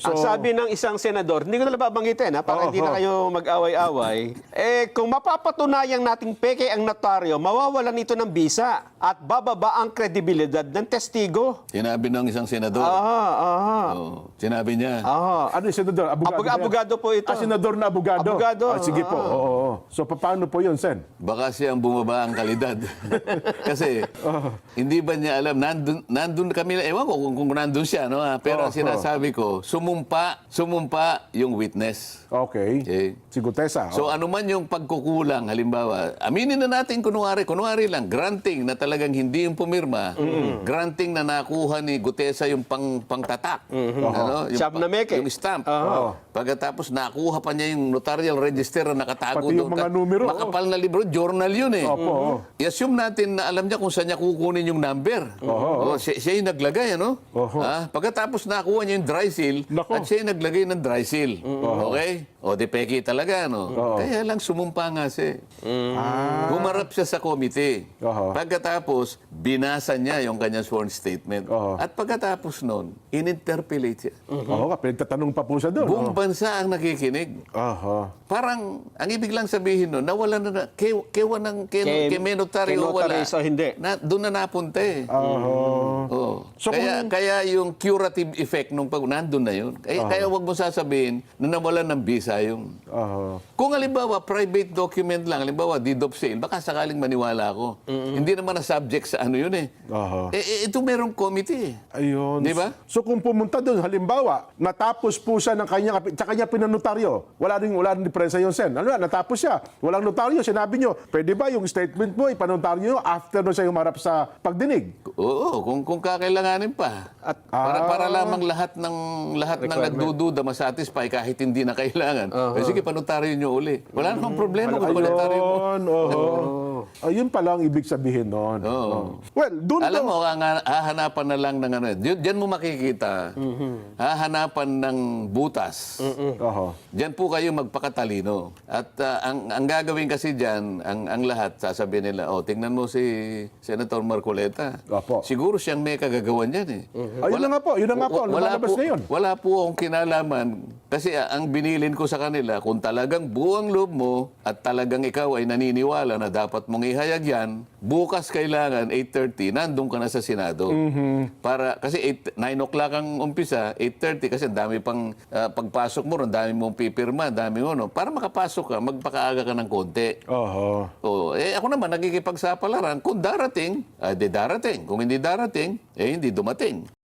So, Ang sabi ng isang senador, hindi ko na babanggitin para hindi na kayo mag-away-away, kung mapapatunayang nating peke ang notaryo, mawawalan ito ng bisa at bababa ang kredibilidad ng testigo. Sinabi ng isang senador. Sinabi niya. ano yung senador? Abogado, ba yan? Abogado po ito. Senador na abogado? Abogado. Sige po. Oo. So, paano po yun, Sen? Baka siyang bumaba ang kalidad. Kasi, hindi ba niya alam, nandun kami, ewan ko kung nandun siya, no? Pero ang sinasabi ko, sumumpa yung witness. Okay. Si Gutesa. So ano man yung pagkukulang, halimbawa, aminin na natin kunwari lang, granting na talagang hindi yung pumirma, granting na nakuha ni Gutesa yung pangtatak. Ano? Siyam na meke. Yung stamp. Pagkatapos nakuha pa niya yung notarial register na nakatago Pati yung mga numero. Makapal na libro, journal yun eh. I-assume natin na alam niya kung saan niya kukunin yung number. Siya yung naglagay, ano? Pagkatapos nakuha niya yung dry seal, at siya yung naglagay ng dry seal. Okay? O di peki talaga, no? Kaya lang sumumpa nga siya. Humarap siya sa committee. Pagkatapos, binasa niya yung kanyang sworn statement. At pagkatapos nun, in-interpellate siya. Pinagtatanong pa po siya doon. Buong bansa ang nakikinig. Parang, ang ibig lang sabihin nun, nawala na, kay Menotaryo wala. So hindi. Doon na napunta eh. So, Kaya yung curative effect nung nandun na yun. Kaya wag mo sasabihin na nawalan ng visa yung... Kung halimbawa, private document lang, halimbawa, deed of sale, baka sakaling maniwala ako. Hindi naman na subject sa ano yun eh. Ito merong committee eh. Ayun. Di ba? So kung pumunta doon, halimbawa, natapos po siya ng kanya pinanotaryo, wala rin diferensya yun, Sen. Ano na, natapos siya, walang notaryo, sinabi nyo, pwede ba yung statement mo, ipanotaryo nyo after na siya humarap sa pagdinig? Oo, kung kakailanganin pa. At para lamang lahat ng nagdududa masatisfy kahit hindi na kailangan. Sige, panotaryo nyo uli. Wala namang problema kung panotaryo mo. Ayun pala ang ibig sabihin noon. Well, doon Alam mo, hahanapan na lang ng ano. Diyan mo makikita. Hahanapan ng butas. Diyan po kayo magpakatalino. At ang gagawin kasi diyan, ang lahat, sasabihin nila, tingnan mo si Senator Marcoleta. Siguro siyang may kagagawan yan eh. Ayun na nga po, lumalabas na yun. Wala po akong kinalaman. Kasi ang binilin ko sa kanila, kung talagang buwang loob mo at talagang ikaw ay naniniwala na dapat mong ihayag yan, bukas kailangan 8:30, nandun ka na sa Senado. Kasi 9 o'clock ang umpisa, 8:30 kasi dami pang pagpasok mo, dami mong pipirma, dami mo, no? Para makapasok ka, magpakaaga ka ng konti. Ako naman, nagikipagsapalaran. Kung darating, di darating. Kung hindi darating, hindi dumating.